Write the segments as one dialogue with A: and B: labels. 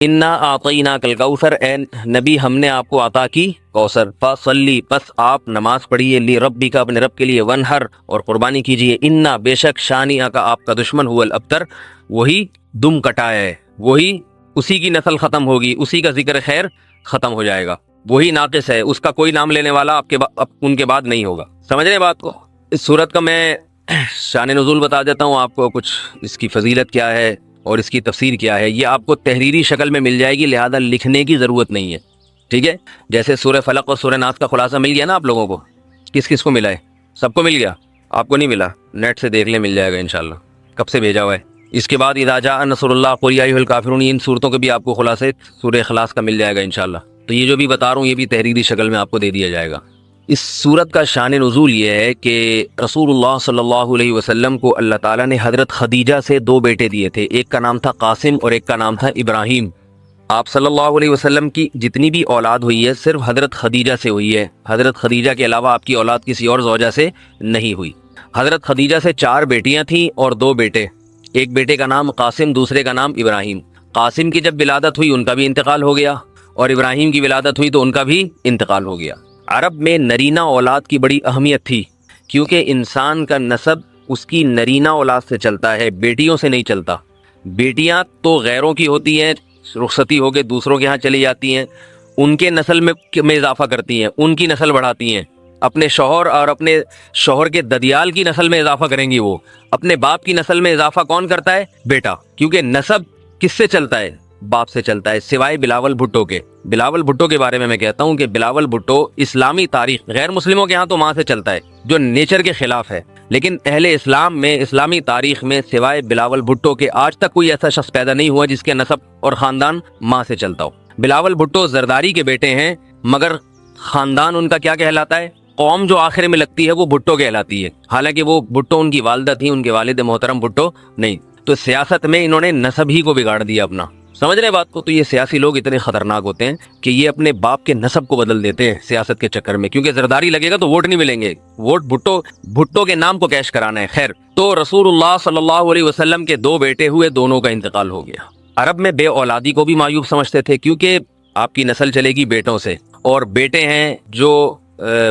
A: انا اعطیناک الکوثر، اے نبی ہم نے آپ کو عطا کی کوثر، فصلی پس آپ نماز پڑھیے، لربک اپنے رب کے لیے، ونہر اور قربانی کیجیے، انا بے شک شانئک کا آپ کا دشمن، هو الابتر وہی دم کٹایا ہے، وہی اسی کی نسل ختم ہوگی، اسی کا ذکر خیر ختم ہو جائے گا، وہی ناقص ہے، اس کا کوئی نام لینے والا آپ کے ان کے بعد نہیں ہوگا۔ سمجھ رہے ہیں بات کو؟ اس صورت کا میں شان نزول بتا دیتا ہوں آپ کو، کچھ اس کی فضیلت کیا ہے اور اس کی تفسیر کیا ہے، یہ آپ کو تحریری شکل میں مل جائے گی، لہذا لکھنے کی ضرورت نہیں ہے، ٹھیک ہے؟ جیسے سورہ فلق اور سورہ ناس کا خلاصہ مل گیا نا آپ لوگوں کو، کس کس کو ملا ہے؟ سب کو مل گیا؟ آپ کو نہیں ملا؟ نیٹ سے دیکھ لیں، مل جائے گا انشاءاللہ، کب سے بھیجا ہوا ہے۔ اس کے بعد اذا جاء نصر اللہ قل یا ایھا الکافرون، ان صورتوں کے بھی آپ کو خلاصے سورہ اخلاص کا مل جائے گا انشاءاللہ۔ تو یہ جو بھی بتا رہا ہوں یہ بھی تحریری شکل میں آپ کو دے دیا جائے گا۔ اس صورت کا شان نزول یہ ہے کہ رسول اللہ صلی اللہ علیہ وسلم کو اللہ تعالیٰ نے حضرت خدیجہ سے 2 بیٹے دیے تھے، ایک کا نام تھا قاسم اور ایک کا نام تھا ابراہیم۔ آپ صلی اللہ علیہ وسلم کی جتنی بھی اولاد ہوئی ہے صرف حضرت خدیجہ سے ہوئی ہے، حضرت خدیجہ کے علاوہ آپ کی اولاد کسی اور زوجہ سے نہیں ہوئی۔ حضرت خدیجہ سے 4 بیٹیاں تھیں اور 2 بیٹے، ایک بیٹے کا نام قاسم، دوسرے کا نام ابراہیم۔ قاسم کی جب ولادت ہوئی ان کا بھی انتقال ہو گیا، اور ابراہیم کی ولادت ہوئی تو ان کا بھی انتقال ہو گیا۔ عرب میں نرینہ اولاد کی بڑی اہمیت تھی، کیونکہ انسان کا نسب اس کی نرینہ اولاد سے چلتا ہے، بیٹیوں سے نہیں چلتا۔ بیٹیاں تو غیروں کی ہوتی ہیں، رخصتی ہو کے دوسروں کے ہاں چلی جاتی ہیں، ان کے نسل میں اضافہ کرتی ہیں، ان کی نسل بڑھاتی ہیں، اپنے شوہر اور اپنے شوہر کے ددیال کی نسل میں اضافہ کریں گی، وہ اپنے باپ کی نسل میں اضافہ کون کرتا ہے؟ بیٹا، کیونکہ نسب کس سے چلتا ہے؟ باپ سے چلتا ہے، سوائے بلاول بھٹو کے۔ بلاول بھٹو کے بارے میں کہتا ہوں کہ بلاول بھٹو اسلامی تاریخ، غیر مسلموں کے ہاں تو ماں سے چلتا ہے جو نیچر کے خلاف ہے، لیکن اہل اسلام میں، اسلامی تاریخ میں سوائے بلاول بھٹو کے آج تک کوئی ایسا شخص پیدا نہیں ہوا جس کے نسب اور خاندان ماں سے چلتا ہو۔ بلاول بھٹو زرداری کے بیٹے ہیں، مگر خاندان ان کا کیا کہلاتا ہے؟ قوم جو آخر میں لگتی ہے وہ بھٹو کہلاتی ہے، حالانکہ وہ بھٹو ان کی والدہ تھی، ان کے والد محترم بھٹو نہیں۔ تو سیاست میں انہوں نے نسب ہی کو بگاڑ دیا اپنا، سمجھ رہے بات کو؟ تو یہ سیاسی لوگ اتنے خطرناک ہوتے ہیں کہ یہ اپنے باپ کے نسب کو بدل دیتے ہیں سیاست کے چکر میں، کیونکہ زرداری لگے گا تو ووٹ نہیں ملیں گے، ووٹ بھٹو کے نام کو کیش کرانا ہے۔ خیر، تو رسول اللہ صلی اللہ علیہ وسلم کے 2 بیٹے ہوئے، دونوں کا انتقال ہو گیا۔ عرب میں بے اولادی کو بھی معیوب سمجھتے تھے، کیونکہ آپ کی نسل چلے گی بیٹوں سے، اور بیٹے ہیں جو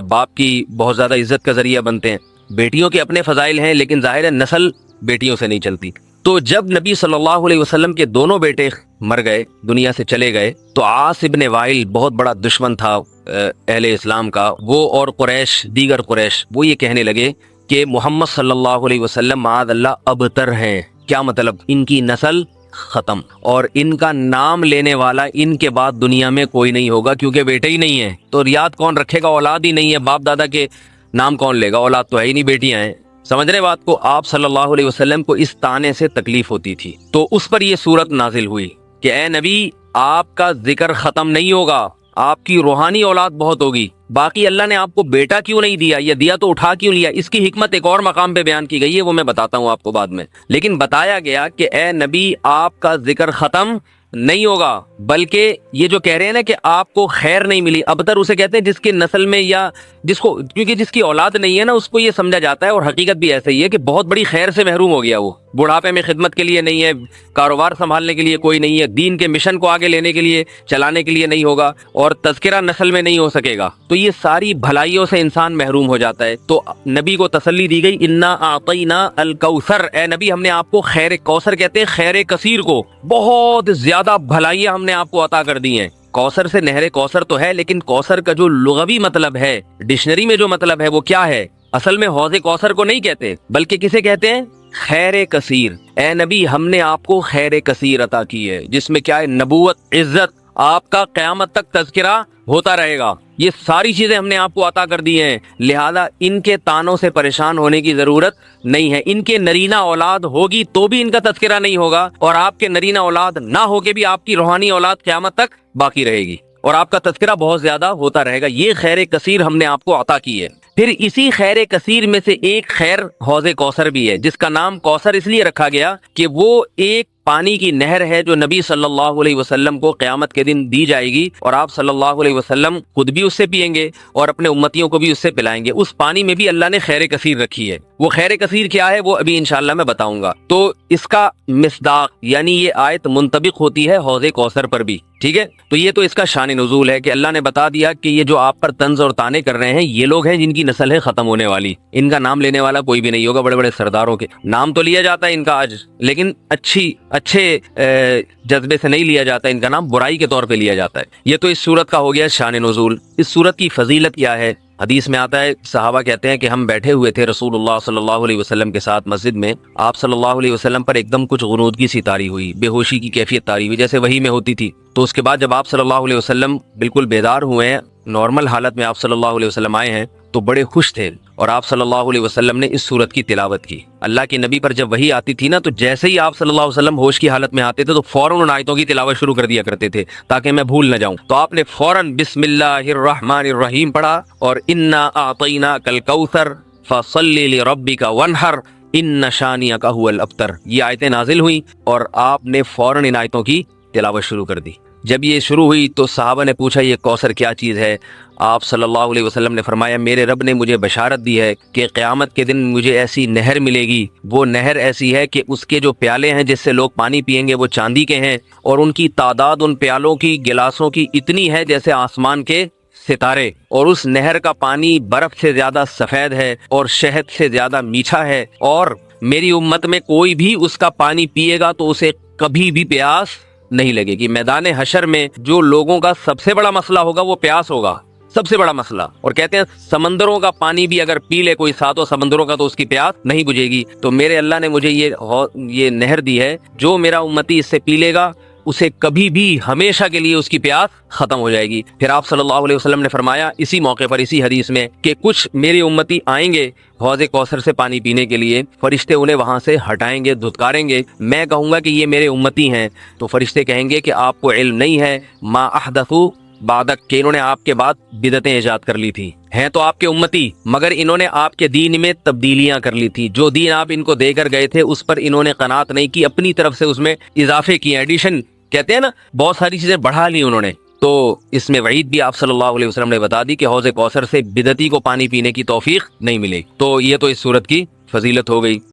A: باپ کی بہت زیادہ عزت کا ذریعہ بنتے ہیں۔ بیٹیوں کے اپنے فضائل ہیں، لیکن ظاہر ہے نسل بیٹیوں سے نہیں چلتی۔ تو جب نبی صلی اللہ علیہ وسلم کے دونوں بیٹے مر گئے، دنیا سے چلے گئے، تو عاص ابن وائل بہت بڑا دشمن تھا اہل اسلام کا، وہ اور قریش، دیگر قریش، وہ یہ کہنے لگے کہ محمد صلی اللہ علیہ وسلم معاذ اللہ ابتر ہیں۔ کیا مطلب؟ ان کی نسل ختم، اور ان کا نام لینے والا ان کے بعد دنیا میں کوئی نہیں ہوگا، کیونکہ بیٹے ہی نہیں ہیں، تو ریاض کون رکھے گا؟ اولاد ہی نہیں ہے، باپ دادا کے نام کون لے گا؟ اولاد تو ہے ہی نہیں، بیٹیاں ہیں۔ سمجھ رہے بات کو؟ آپ صلی اللہ علیہ وسلم کو اس طعنے سے تکلیف ہوتی تھی، تو اس پر یہ صورت نازل ہوئی کہ اے نبی، آپ کا ذکر ختم نہیں ہوگا، آپ کی روحانی اولاد بہت ہوگی، باقی اللہ نے آپ کو بیٹا کیوں نہیں دیا، یا دیا تو اٹھا کیوں لیا، اس کی حکمت ایک اور مقام پہ بیان کی گئی ہے، وہ میں بتاتا ہوں آپ کو بعد میں۔ لیکن بتایا گیا کہ اے نبی، آپ کا ذکر ختم نہیں ہوگا، بلکہ یہ جو کہہ رہے ہیں نا کہ آپ کو خیر نہیں ملی، ابتر اسے کہتے ہیں جس کی نسل میں، یا جس کو، کیونکہ جس کی اولاد نہیں ہے نا اس کو یہ سمجھا جاتا ہے، اور حقیقت بھی ایسا ہی ہے کہ بہت بڑی خیر سے محروم ہو گیا، وہ بڑھاپے میں خدمت کے لیے نہیں ہے، کاروبار سنبھالنے کے لیے کوئی نہیں ہے، دین کے مشن کو آگے لینے کے لیے، چلانے کے لیے نہیں ہوگا، اور تذکرہ نسل میں نہیں ہو سکے گا، تو یہ ساری بھلائیوں سے انسان محروم ہو جاتا ہے۔ تو نبی کو تسلی دی گئی، انا اعطینا الکوثر، اے نبی ہم نے آپ کو خیر کوثر کہتے ہیں خیر کثیر کو، بہت زیادہ بھلائیاں ہم نے آپ کو عطا کر دی ہیں۔ کوثر سے نہر کوثر تو ہے، لیکن کوثر کا جو لغوی مطلب ہے، ڈکشنری میں جو مطلب ہے وہ کیا ہے؟ اصل میں حوض کوثر کو نہیں کہتے، بلکہ کسے کہتے ہیں؟ خیر کثیر۔ اے نبی ہم نے آپ کو خیر کثیر عطا کی ہے، جس میں کیا ہے؟ نبوت، عزت، آپ کا قیامت تک تذکرہ ہوتا رہے گا، یہ ساری چیزیں ہم نے آپ کو عطا کر دی ہیں، لہذا ان کے تانوں سے پریشان ہونے کی ضرورت نہیں ہے۔ ان کے نرینہ اولاد ہوگی تو بھی ان کا تذکرہ نہیں ہوگا، اور آپ کے نرینہ اولاد نہ ہو کے بھی آپ کی روحانی اولاد قیامت تک باقی رہے گی، اور آپ کا تذکرہ بہت زیادہ ہوتا رہے گا۔ یہ خیر کثیر ہم نے آپ کو عطا کی ہے۔ پھر اسی خیر کثیر میں سے ایک خیر حوض کوثر بھی ہے، جس کا نام کوثر اس لیے رکھا گیا کہ وہ ایک پانی کی نہر ہے جو نبی صلی اللہ علیہ وسلم کو قیامت کے دن دی جائے گی، اور آپ صلی اللہ علیہ وسلم خود بھی اس سے پئیں گے اور اپنے امتیوں کو بھی اس سے پلائیں گے۔ اس پانی میں بھی اللہ نے خیر کثیر رکھی ہے۔ وہ خیر کثیر کیا ہے وہ ابھی انشاءاللہ میں بتاؤں گا. تو اس کا مصداق یعنی یہ آیت منطبق ہوتی ہے حوض کوثر پر بھی. ٹھیک ہے, تو یہ تو اس کا شان نزول ہے کہ اللہ نے بتا دیا کہ یہ جو آپ پر طنز اور طعنے کر رہے ہیں یہ لوگ ہیں جن کی نسل ہے ختم ہونے والی. ان کا نام لینے والا کوئی بھی نہیں ہوگا. بڑے بڑے سرداروں کے نام تو لیا جاتا ہے ان کا آج, لیکن اچھے جذبے سے نہیں لیا جاتا. ان کا نام برائی کے طور پہ لیا جاتا ہے. یہ تو اس سورت کا ہو گیا شان نزول. اس سورت کی فضیلت کیا ہے؟ حدیث میں آتا ہے, صحابہ کہتے ہیں کہ ہم بیٹھے ہوئے تھے رسول اللہ صلی اللہ علیہ وسلم کے ساتھ مسجد میں. آپ صلی اللہ علیہ وسلم پر ایک دم کچھ غنودگی سی طاری ہوئی, بے ہوشی کی کیفیت طاری ہوئی جیسے وحی میں ہوتی تھی. تو اس کے بعد جب آپ صلی اللہ علیہ وسلم بالکل بیدار ہوئے ہیں, نارمل حالت میں آپ صلی اللہ علیہ وسلم آئے ہیں, تو بڑے خوش تھے اور آپ صلی اللہ علیہ وسلم نے اس سورت کی تلاوت کی. اللہ کے نبی پر جب وحی آتی تھی نا, تو جیسے ہی آپ صلی اللہ علیہ وسلم ہوش کی حالت میں آتے تھے تو فوراً ان آیتوں کی تلاوت شروع کر دیا کرتے تھے تاکہ میں بھول نہ جاؤں. تو آپ نے فوراً بسم اللہ الرحمن الرحیم پڑھا اور انا اعطیناک الکوثر فصلی لربک وانحر ان شانئک هو الابتر, یہ آیتیں نازل ہوئیں اور آپ نے فوراً ان آیتوں کی تلاوت شروع کر دی. جب یہ شروع ہوئی تو صحابہ نے پوچھا یہ کوثر کیا چیز ہے؟ آپ صلی اللہ علیہ وسلم نے فرمایا میرے رب نے مجھے بشارت دی ہے کہ قیامت کے دن مجھے ایسی نہر ملے گی. وہ نہر ایسی ہے کہ اس کے جو پیالے ہیں جس سے لوگ پانی پئیں گے وہ چاندی کے ہیں, اور ان کی تعداد ان پیالوں کی گلاسوں کی اتنی ہے جیسے آسمان کے ستارے, اور اس نہر کا پانی برف سے زیادہ سفید ہے اور شہد سے زیادہ میٹھا ہے, اور میری امت میں کوئی بھی اس کا پانی پیے گا تو اسے کبھی بھی پیاس نہیں لگے گی. میدان حشر میں جو لوگوں کا سب سے بڑا مسئلہ ہوگا وہ پیاس ہوگا, سب سے بڑا مسئلہ. اور کہتے ہیں سمندروں کا پانی بھی اگر پی لے کوئی ساتوں سمندروں کا تو اس کی پیاس نہیں بجھے گی. تو میرے اللہ نے مجھے یہ نہر دی ہے, جو میرا امتی اس سے پی لے گا اسے کبھی بھی ہمیشہ کے لیے اس کی پیاس ختم ہو جائے گی. پھر آپ صلی اللہ علیہ وسلم نے فرمایا اسی موقع پر اسی حدیث میں کہ کچھ میری امتی آئیں گے حوض کوثر سے پانی پینے کے لیے, فرشتے انہیں وہاں سے ہٹائیں گے, دھتکاریں گے. میں کہوں گا کہ یہ میرے امتی ہیں, تو فرشتے کہیں گے کہ آپ کو علم نہیں ہے ما احدثوا بعدک, کہ انہوں نے آپ کے بعد بدعتیں ایجاد کر لی تھی. ہیں تو آپ کے امتی مگر انہوں نے آپ کے دین میں تبدیلیاں کر لی تھی. جو دین آپ ان کو دے کر گئے تھے اس پر انہوں نے قناعت نہیں کی, اپنی طرف سے اس میں اضافے کیے, ایڈیشن کہتے ہیں نا, بہت ساری چیزیں بڑھا لی انہوں نے. تو اس میں وعید بھی آپ صلی اللہ علیہ وسلم نے بتا دی کہ حوض کوثر سے بدعتی کو پانی پینے کی توفیق نہیں ملے. تو یہ تو اس صورت کی فضیلت ہو گئی.